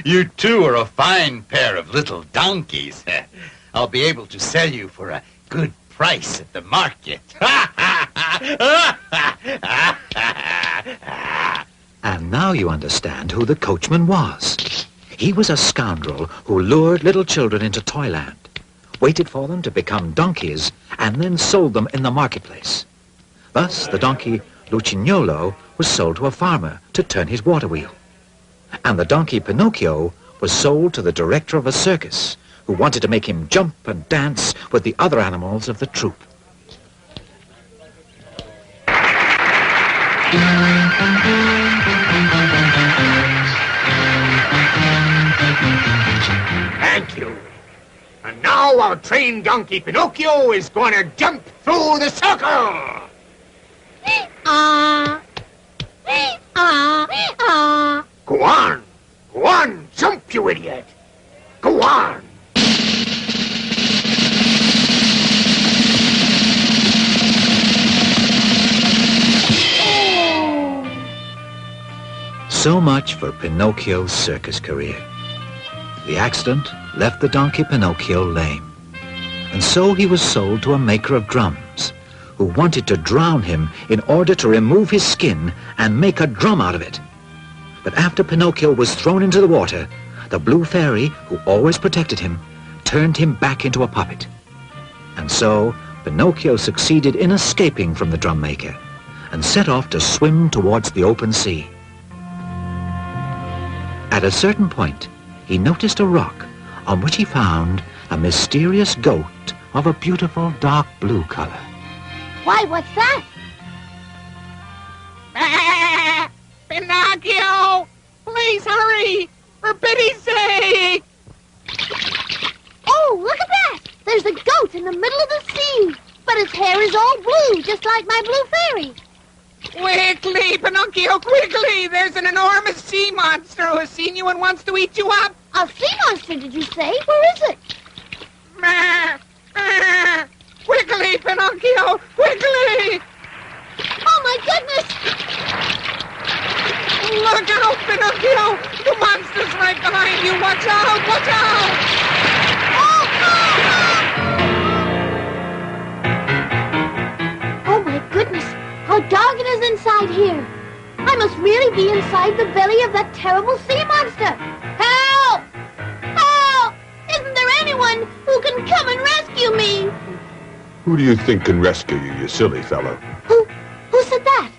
You two are a fine pair of little donkeys. I'll be able to sell you for a good price at the market. And now you understand who the coachman was. He was a scoundrel who lured little children into Toyland, waited for them to become donkeys, and then sold them in the marketplace. Thus, the donkey Lucignolo was sold to a farmer to turn his water wheel. And the donkey Pinocchio was sold to the director of a circus, who wanted to make him jump and dance with the other animals of the troupe. Thank you. And now our trained donkey Pinocchio is going to jump through the circle. Go on. Go on, jump, you idiot. Go on. So much for Pinocchio's circus career. The accident left the donkey Pinocchio lame, and so he was sold to a maker of drums, who wanted to drown him in order to remove his skin and make a drum out of it. But after Pinocchio was thrown into the water, the blue fairy, who always protected him, turned him back into a puppet. And so Pinocchio succeeded in escaping from the drum maker and set off to swim towards the open sea. At a certain point, he noticed a rock on which he found a mysterious goat of a beautiful dark blue color. Why, what's that? Pinocchio! Please hurry! For pity's sake! Oh, look at that! There's a goat in the middle of the sea, but its hair is all blue, just like my blue fairy. Quickly, Pinocchio, quickly! There's an enormous sea monster who has seen you and wants to eat you up! A sea monster, did you say? Where is it? Quickly, Pinocchio, quickly! Oh, my goodness! Look out, Pinocchio! The monster's right behind you! Watch out! Watch out! Oh, my goodness! How dark it is inside here! I must really be inside the belly of that terrible sea monster! Help! Help! Isn't there anyone who can come and rescue me? Who do you think can rescue you, you silly fellow? Who said that?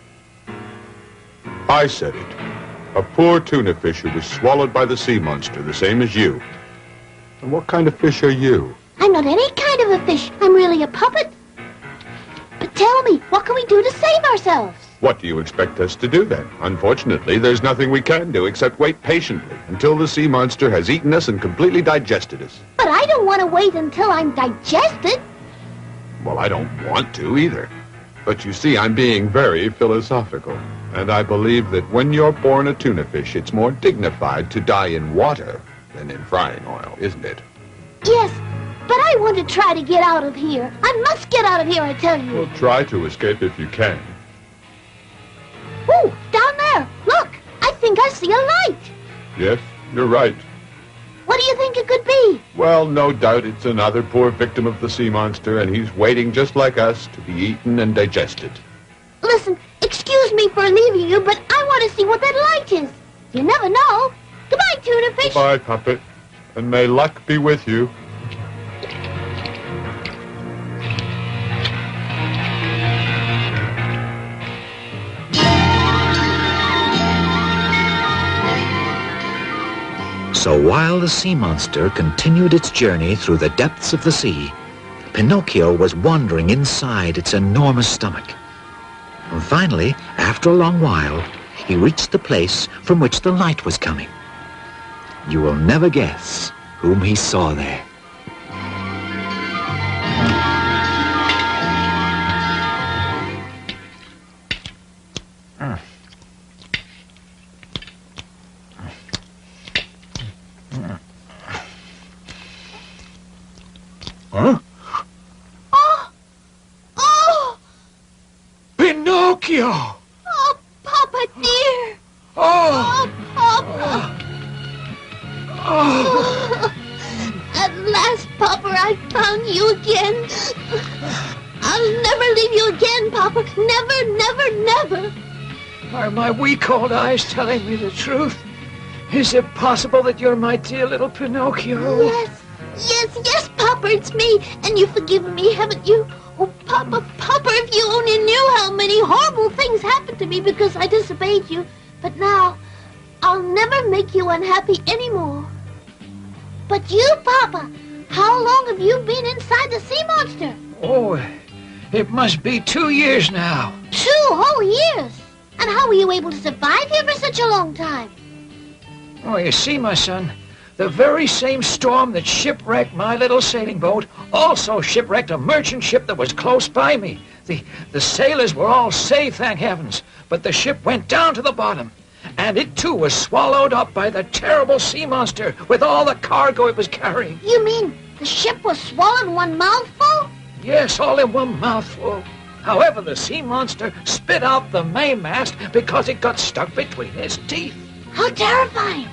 I said it. A poor tuna fish who was swallowed by the sea monster, the same as you. And what kind of fish are you? I'm not any kind of a fish. I'm really a puppet. But tell me, what can we do to save ourselves? What do you expect us to do then? Unfortunately, there's nothing we can do except wait patiently until the sea monster has eaten us and completely digested us. But I don't want to wait until I'm digested. Well, I don't want to either. But you see, I'm being very philosophical. And I believe that when you're born a tuna fish, it's more dignified to die in water than in frying oil, isn't it? Yes, but I want to try to get out of here. I must get out of here, I tell you. Well, try to escape if you can. Ooh, down there. Look, I think I see a light. Yes, you're right. What do you think it could be? Well, no doubt it's another poor victim of the sea monster, and he's waiting just like us to be eaten and digested. Listen, excuse me for leaving you, but I want to see what that light is. You never know. Goodbye, tuna fish. Goodbye, puppet, and may luck be with you. So while the sea monster continued its journey through the depths of the sea, Pinocchio was wandering inside its enormous stomach. And finally, after a long while, he reached the place from which the light was coming. You will never guess whom he saw there. Huh? Oh! Pinocchio! Oh, Papa dear! Oh! Oh, Papa! Oh, at last, Papa, I found you again. I'll never leave you again, Papa. Never, never, never. Are my weak old eyes telling me the truth? Is it possible that you're my dear little Pinocchio? Yes, Papa, it's me. And you've forgiven me, haven't you? Oh, Papa, if you only knew how many horrible things happened to me because I disobeyed you. But now, I'll never make you unhappy anymore. But you, Papa, how long have you been inside the sea monster? Oh, it must be 2 years now. 2 whole years? And how were you able to survive here for such a long time? Oh, you see, my son, the very same storm that shipwrecked my little sailing boat also shipwrecked a merchant ship that was close by me. The sailors were all safe, thank heavens, but the ship went down to the bottom. And it, too, was swallowed up by the terrible sea monster with all the cargo it was carrying. You mean the ship was swallowed in one mouthful? Yes, all in one mouthful. However, the sea monster spit out the mainmast because it got stuck between its teeth. How terrifying!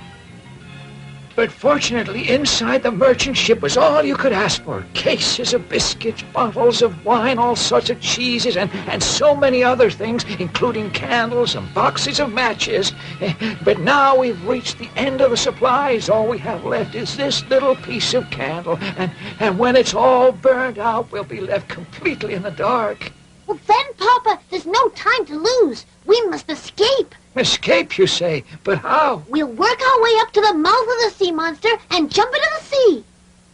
But fortunately, inside the merchant ship was all you could ask for. Cases of biscuits, bottles of wine, all sorts of cheeses, and so many other things, including candles and boxes of matches. But now we've reached the end of the supplies. All we have left is this little piece of candle. And when it's all burned out, we'll be left completely in the dark. Well, then, Papa, there's no time to lose. We must escape. Escape, you say? But how? We'll work our way up to the mouth of the sea monster and jump into the sea.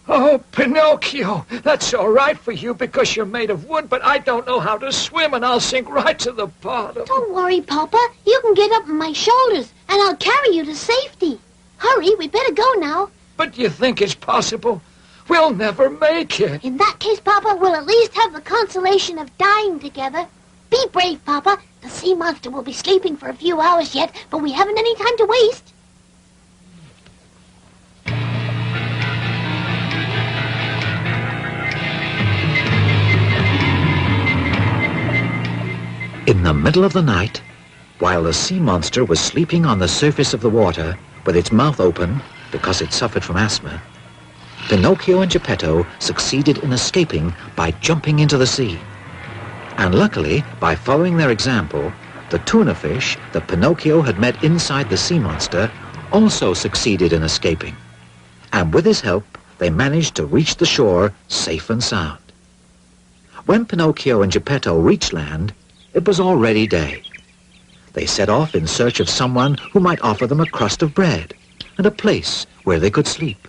Oh, Pinocchio, that's all right for you because you're made of wood, but I don't know how to swim and I'll sink right to the bottom. Don't worry, Papa. You can get up on my shoulders and I'll carry you to safety. Hurry, we better go now. But you think it's possible? We'll never make it. In that case, Papa, we'll at least have the consolation of dying together. Be brave, Papa. The sea monster will be sleeping for a few hours yet, but we haven't any time to waste. In the middle of the night, while the sea monster was sleeping on the surface of the water with its mouth open because it suffered from asthma, Pinocchio and Geppetto succeeded in escaping by jumping into the sea. And luckily, by following their example, the tuna fish that Pinocchio had met inside the sea monster also succeeded in escaping. And with his help, they managed to reach the shore safe and sound. When Pinocchio and Geppetto reached land, it was already day. They set off in search of someone who might offer them a crust of bread and a place where they could sleep.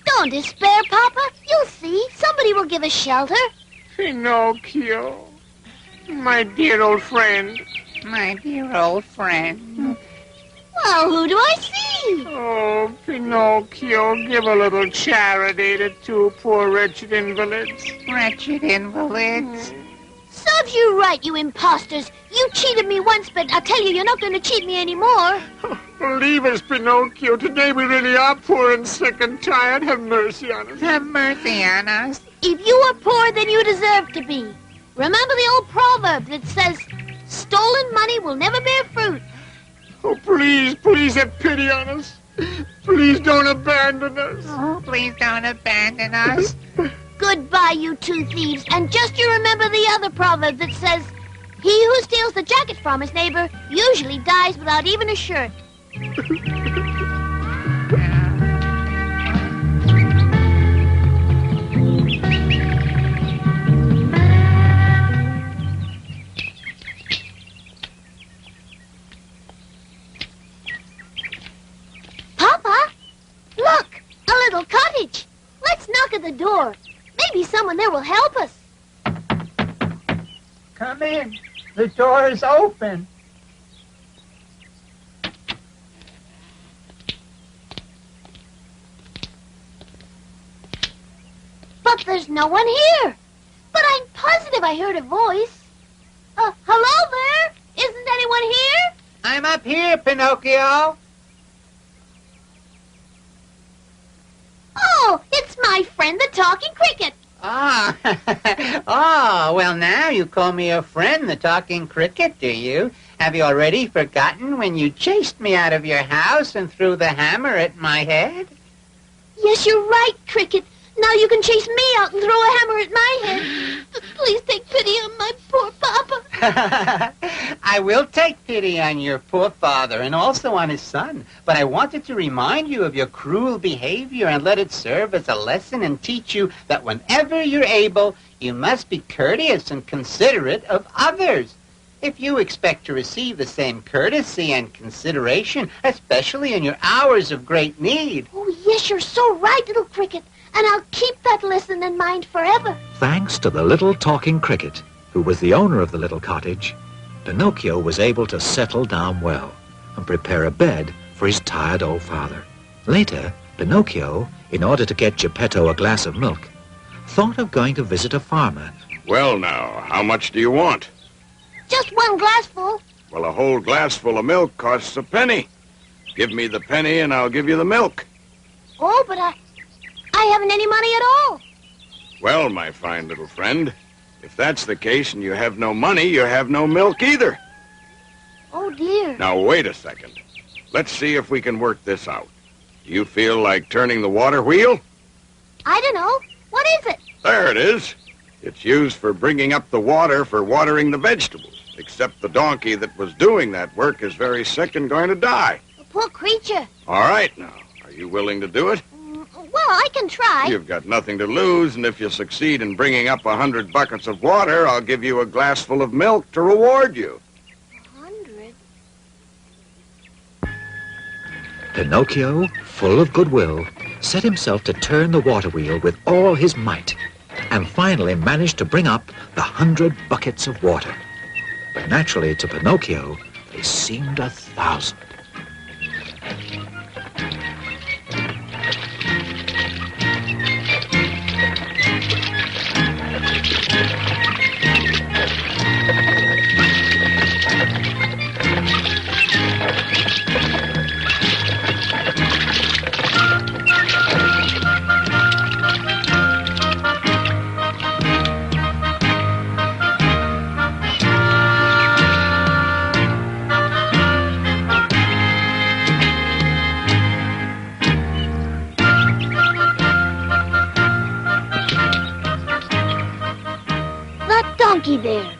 Don't despair, Papa. You'll see. Somebody will give us shelter. Pinocchio, my dear old friend. My dear old friend. Well, who do I see? Oh, Pinocchio, give a little charity to 2 poor wretched invalids. Wretched invalids. Serves you right, you imposters. You cheated me once, but I'll tell you, you're not going to cheat me anymore. Believe us, Pinocchio. Today we really are poor and sick and tired. Have mercy on us. Have mercy on us. If you are poor, then you deserve to be. Remember the old proverb that says, stolen money will never bear fruit. Oh, please have pity on us. Please don't abandon us. Oh, please don't abandon us. Goodbye, you 2 thieves. And just you remember the other proverb that says, he who steals the jacket from his neighbor usually dies without even a shirt. Papa, look, a little cottage. Let's knock at the door. Maybe someone there will help us. Come in. The door is open. But there's no one here. But I'm positive I heard a voice. Hello there? Isn't anyone here? I'm up here, Pinocchio. Oh, it's my friend, the talking cricket. Oh, well, now you call me a friend, the talking cricket, do you? Have you already forgotten when you chased me out of your house and threw the hammer at my head? Yes, you're right, Cricket. Now you can chase me out and throw a hammer at my head. But please take pity on my poor papa. I will take pity on your poor father and also on his son. But I wanted to remind you of your cruel behavior and let it serve as a lesson and teach you that whenever you're able, you must be courteous and considerate of others. If you expect to receive the same courtesy and consideration, especially in your hours of great need. Oh, yes, you're so right, little Cricket. And I'll keep that lesson in mind forever. Thanks to the little talking cricket, who was the owner of the little cottage, Pinocchio was able to settle down well and prepare a bed for his tired old father. Later, Pinocchio, in order to get Geppetto a glass of milk, thought of going to visit a farmer. Well, now, how much do you want? Just one glassful. Well, a whole glassful of milk costs a penny. Give me the penny and I'll give you the milk. Oh, but I haven't any money at all. Well, my fine little friend, if that's the case and you have no money, you have no milk either. Oh, dear. Now, wait a second. Let's see if we can work this out. Do you feel like turning the water wheel? I don't know. What is it? There it is. It's used for bringing up the water for watering the vegetables. Except the donkey that was doing that work is very sick and going to die. A poor creature. All right, now. Are you willing to do it? Well, I can try. You've got nothing to lose, and if you succeed in bringing up 100 buckets of water, I'll give you a glassful of milk to reward you. 100? Pinocchio, full of goodwill, set himself to turn the water wheel with all his might, and finally managed to bring up the 100 buckets of water. But naturally, to Pinocchio, they seemed 1,000. Donkey there.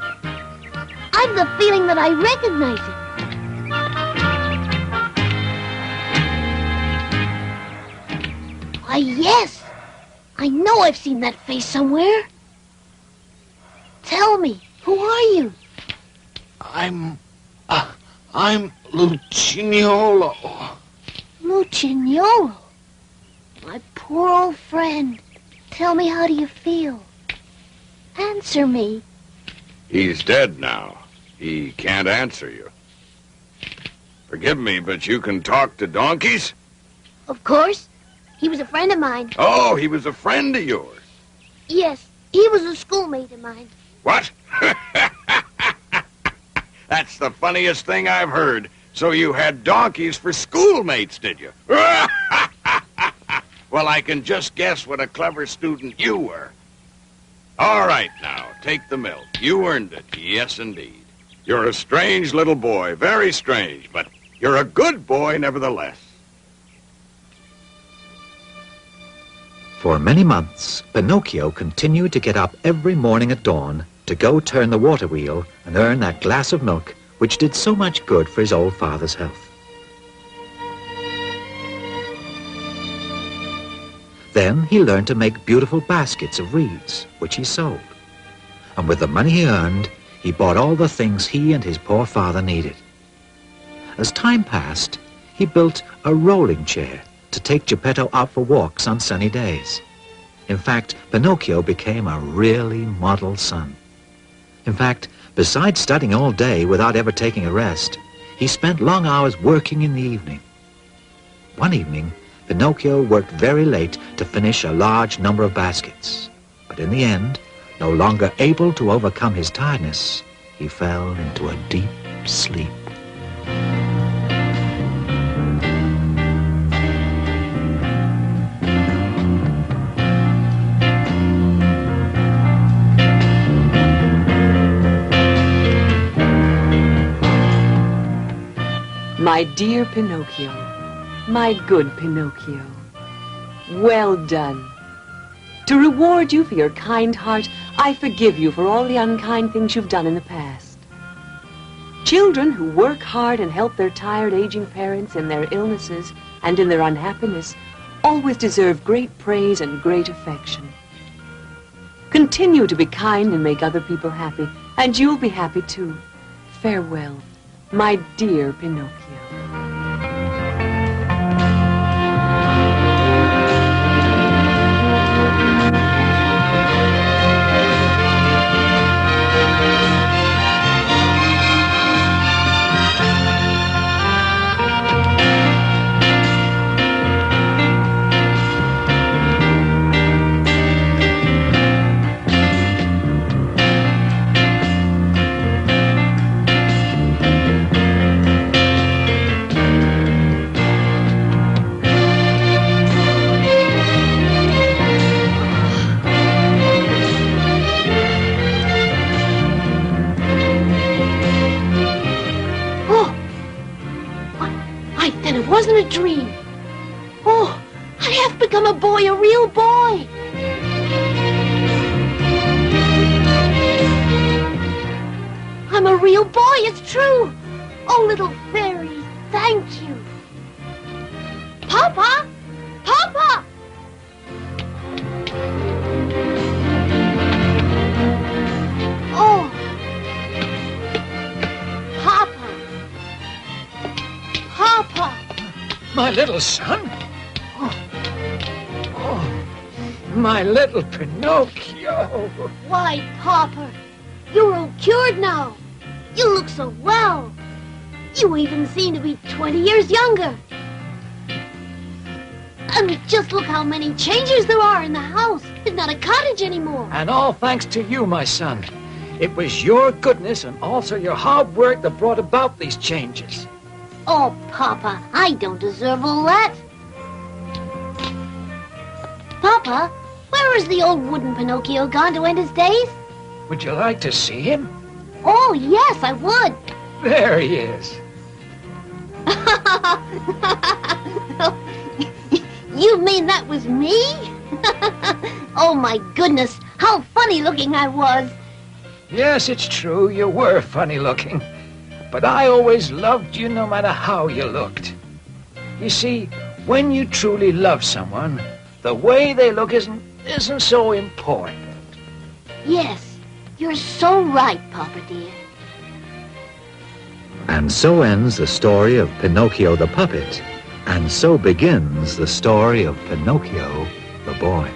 I've the feeling that I recognize it. Why, yes. I know I've seen that face somewhere. Tell me, who are you? I'm Lucignolo. Lucignolo? My poor old friend. Tell me, how do you feel? Answer me. He's dead now. He can't answer you. Forgive me, but you can talk to donkeys? Of course. He was a friend of mine. Oh, he was a friend of yours. Yes, he was a schoolmate of mine. What? That's the funniest thing I've heard. So you had donkeys for schoolmates, did you? Well, I can just guess what a clever student you were. All right, now, take the milk. You earned it, yes, indeed. You're a strange little boy, very strange, but you're a good boy nevertheless. For many months, Pinocchio continued to get up every morning at dawn to go turn the water wheel and earn that glass of milk which did so much good for his old father's health. Then he learned to make beautiful baskets of reeds, which he sold. And with the money he earned, he bought all the things he and his poor father needed. As time passed, he built a rolling chair to take Geppetto out for walks on sunny days. In fact, Pinocchio became a really model son. In fact, besides studying all day without ever taking a rest, he spent long hours working in the evening. One evening, Pinocchio worked very late to finish a large number of baskets. But in the end, no longer able to overcome his tiredness, he fell into a deep sleep. My dear Pinocchio, my good Pinocchio, well done. To reward you for your kind heart, I forgive you for all the unkind things you've done in the past. Children who work hard and help their tired, aging parents in their illnesses and in their unhappiness always deserve great praise and great affection. Continue to be kind and make other people happy, and you'll be happy too. Farewell, my dear Pinocchio. Then it wasn't a dream. Oh, I have become a boy, a real boy. I'm a real boy, it's true. Oh, little fairy, thank you. Papa! Papa! Oh. Papa! Papa! My little son? Oh, my little Pinocchio. Why, Papa, you're all cured now. You look so well. You even seem to be 20 years younger. And just look how many changes there are in the house. It's not a cottage anymore. And all thanks to you, my son. It was your goodness and also your hard work that brought about these changes. Oh, Papa, I don't deserve all that. Papa, where is the old wooden Pinocchio gone to end his days? Would you like to see him? Oh, yes, I would. There he is. You mean that was me? Oh, my goodness, how funny looking I was. Yes, it's true, you were funny looking. But I always loved you no matter how you looked. You see, when you truly love someone, the way they look isn't so important. Yes, you're so right, Papa dear. And so ends the story of Pinocchio the puppet. And so begins the story of Pinocchio the boy.